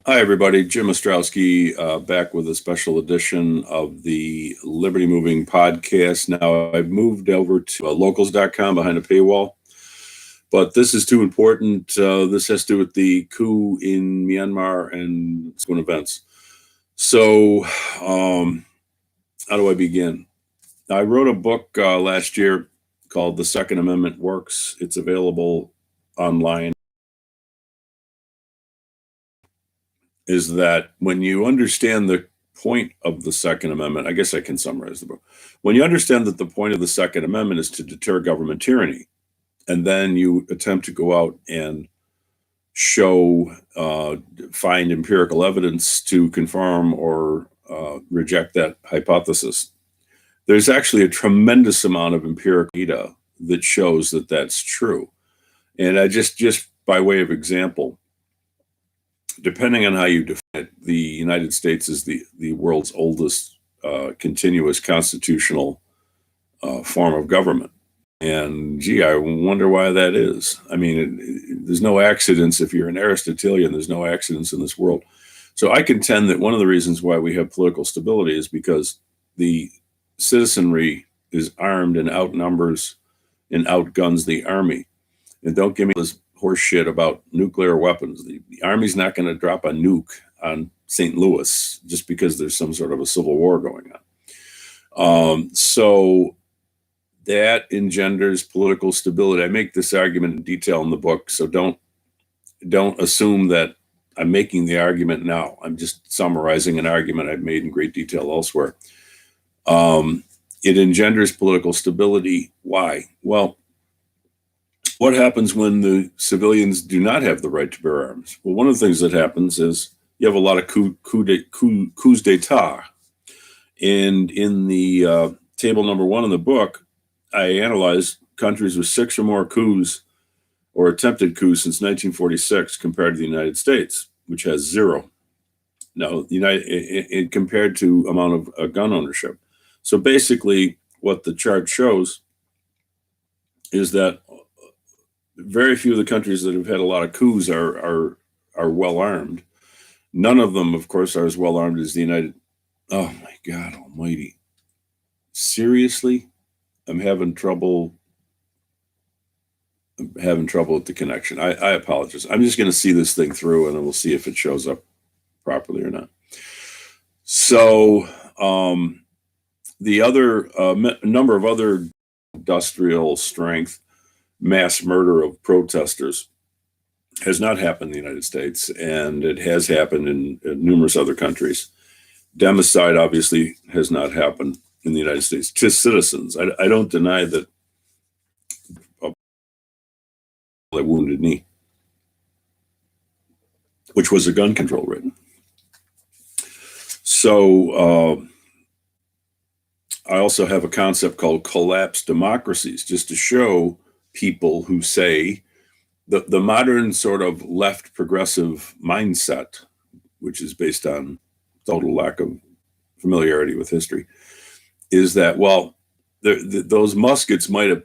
Hi, everybody. Jim Ostrowski back with a special edition of the Liberty Moving podcast. Now, I've moved over to locals.com behind a paywall, but this is too important. This has to do with the coup in Myanmar and subsequent events. So, how do I begin? I wrote a book last year called The Second Amendment Works. It's available online. Is that when you understand the point of the Second Amendment, I guess I can summarize the book. When you understand that the point of the Second Amendment is to deter government tyranny, and then you attempt to go out and show, find empirical evidence to confirm or reject that hypothesis, there's actually a tremendous amount of empirical data that shows that that's true. And I just by way of example, depending on how you define it, the United States is the world's oldest continuous constitutional form of government. And gee, I wonder why that is. I mean, there's no accidents. If you're an Aristotelian, there's no accidents in this world. So I contend that one of the reasons why we have political stability is because the citizenry is armed and outnumbers and outguns the army. And don't give me this horse shit about nuclear weapons. The Army's not going to drop a nuke on St. Louis just because there's some sort of a civil war going on. So that engenders political stability. I make this argument in detail in the book, so don't assume that I'm making the argument now. I'm just summarizing an argument I've made in great detail elsewhere. It engenders political stability. Why? Well, what happens when the civilians do not have the right to bear arms? Well, one of the things that happens is you have a lot of coups d'etat. And in the table number 1 in the book, I analyzed countries with 6 or more coups or attempted coups since 1946 compared to the United States, which has 0. Now, compared to amount of gun ownership. So basically, what the chart shows is that very few of the countries that have had a lot of coups are well armed. None of them, of course, are as well armed as the United. Oh my God Almighty! Seriously, I'm having trouble with the connection. I apologize. I'm just going to see this thing through, and then we'll see if it shows up properly or not. So the other number of other industrial strength mass murder of protesters has not happened in the United States, and it has happened in numerous other countries. Democide obviously has not happened in the United States to citizens. I don't deny that a Wounded Knee, which was a gun control written. So I also have a concept called collapsed democracies, just to show people who say the modern sort of left progressive mindset, which is based on total lack of familiarity with history, is that, well, those muskets might have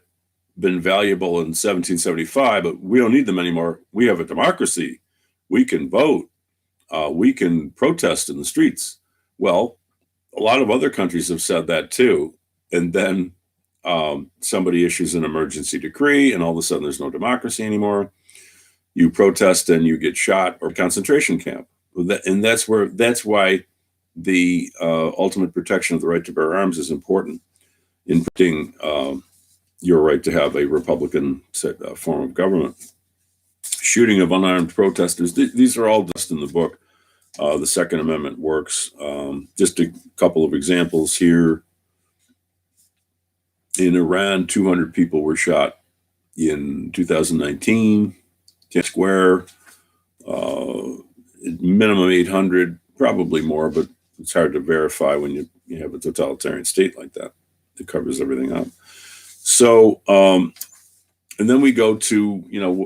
been valuable in 1775, but we don't need them anymore. We have a democracy. We can vote. We can protest in the streets. Well, a lot of other countries have said that too. And then somebody issues an emergency decree, and all of a sudden there's no democracy anymore. You protest and you get shot or concentration camp. And that's why the ultimate protection of the right to bear arms is important in protecting your right to have a Republican form of government. Shooting of unarmed protesters, these are all just in the book. The Second Amendment Works. Just a couple of examples here. In Iran, 200 people were shot in 2019. Tiananmen Square, minimum 800, probably more, but it's hard to verify when you have a totalitarian state like that. It covers everything up. So, and then we go to,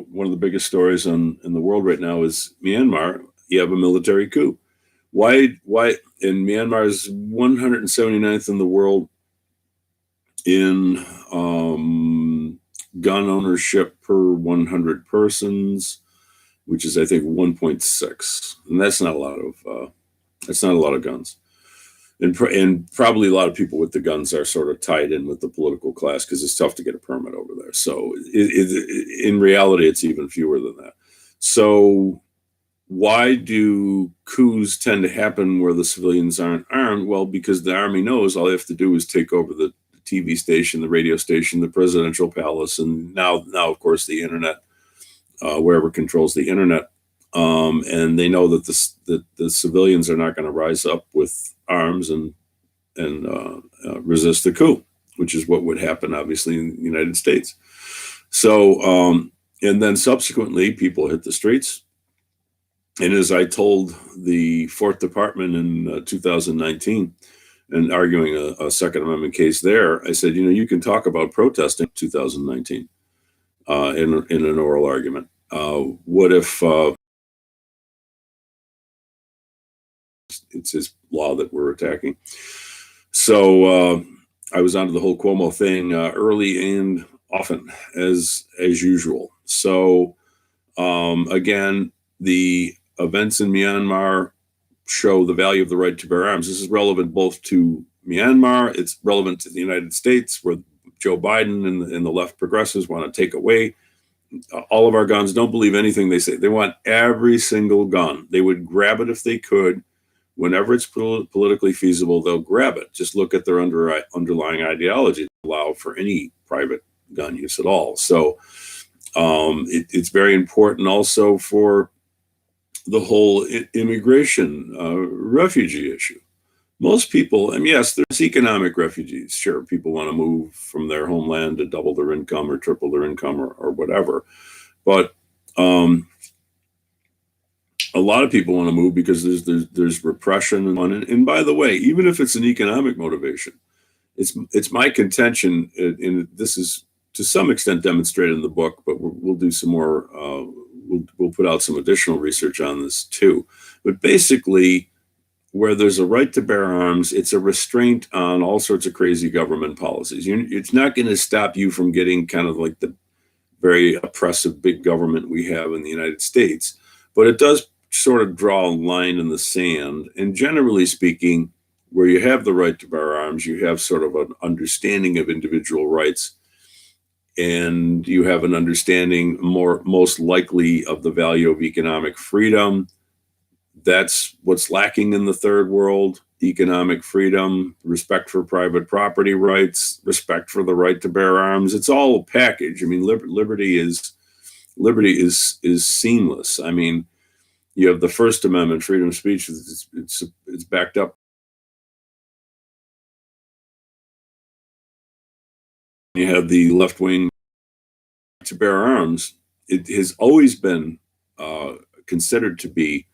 one of the biggest stories in the world right now is Myanmar. You have a military coup. Why? And Myanmar is 179th in the world in gun ownership per 100 persons. which is I think 1.6, and that's not a lot of guns. And probably a lot of people with the guns are sort of tied in with the political class because it's tough to get a permit over there. So in reality, it's even fewer than that. So why do coups tend to happen where the civilians aren't armed? Well, because the army knows all they have to do is take over the TV station, the radio station, the presidential palace, and now of course the internet, wherever controls the internet. And they know that the civilians are not going to rise up with arms and resist the coup, which is what would happen, obviously, in the United States. So, and then subsequently, people hit the streets. And as I told the Fourth Department in 2019, and arguing a Second Amendment case there, I said, you can talk about protesting 2019 in an oral argument. What if it's his law that we're attacking? So I was onto the whole Cuomo thing early and often, as usual. So again, the events in Myanmar show the value of the right to bear arms. This is relevant both to Myanmar, it's relevant to the United States, where Joe Biden and the left progressives want to take away all of our guns. Don't believe anything they say. They want every single gun. They would grab it if they could. Whenever it's politically feasible, they'll grab it. Just look at their underlying ideology. They allow for any private gun use at all. So it's very important also for the whole immigration refugee issue. Most people, and yes, there's economic refugees. Sure, people want to move from their homeland to double their income or triple their income or whatever. But a lot of people want to move because there's repression. And by the way, even if it's an economic motivation, it's my contention, and this is to some extent demonstrated in the book, but we'll do some more. We'll put out some additional research on this too. But basically, where there's a right to bear arms, it's a restraint on all sorts of crazy government policies. It's not going to stop you from getting kind of like the very oppressive big government we have in the United States, but it does sort of draw a line in the sand. And generally speaking, where you have the right to bear arms, you have sort of an understanding of individual rights, and you have an understanding most likely of the value of economic freedom. That's what's lacking in the third world: economic freedom, respect for private property rights, respect for the right to bear arms. It's all a package. I mean, liberty is seamless. I mean, you have the First Amendment, freedom of speech. It's backed up. You have the left wing to bear arms. It has always been considered to be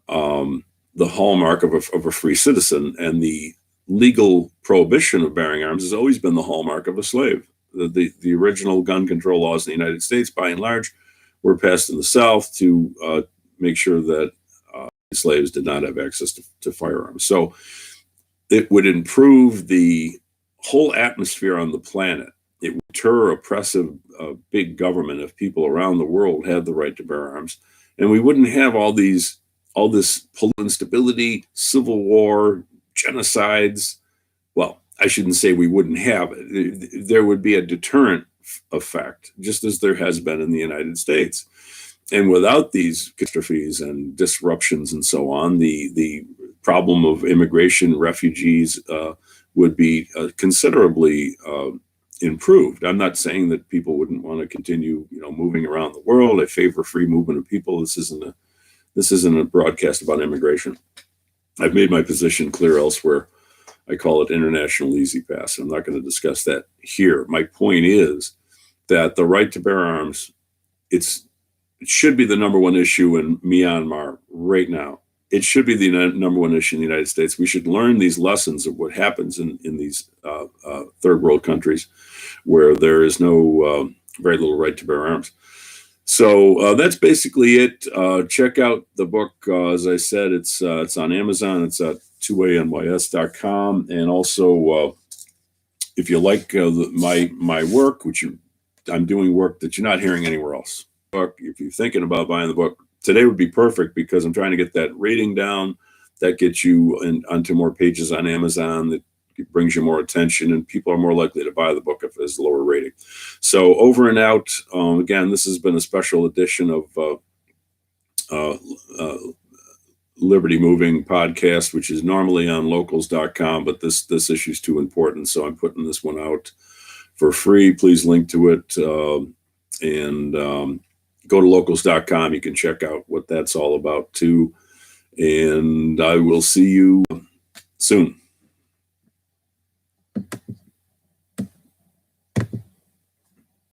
the hallmark of a free citizen, and the legal prohibition of bearing arms has always been the hallmark of a slave. The original gun control laws in the United States, by and large, were passed in the South to make sure that slaves did not have access to firearms. So it would improve the whole atmosphere on the planet. It would deter oppressive big government if people around the world had the right to bear arms, and we wouldn't have all this political instability, civil war, genocides. Well, I shouldn't say we wouldn't have it. There would be a deterrent effect, just as there has been in the United States. And without these catastrophes and disruptions and so on, the problem of immigration, refugees would be considerably improved. I'm not saying that people wouldn't want to continue, moving around the world. I favor free movement of people. This isn't a broadcast about immigration. I've made my position clear elsewhere. I call it international easy pass. I'm not going to discuss that here. My point is that the right to bear arms, it should be the number one issue in Myanmar right now. It should be the number one issue in the United States. We should learn these lessons of what happens in these third world countries where there is no very little right to bear arms. So that's basically it. Check out the book. As I said, it's on Amazon. It's at 2anys.com. And also, if you like my work, I'm doing work that you're not hearing anywhere else. If you're thinking about buying the book, today would be perfect because I'm trying to get that rating down. That gets you onto more pages on Amazon. That brings you more attention, and people are more likely to buy the book if it's lower rating. So over and out. Again, this has been a special edition of Liberty Moving podcast, which is normally on locals.com, but this issue is too important, so I'm putting this one out for free. Please link to it and go to locals.com. You can check out what that's all about too. And I will see you soon.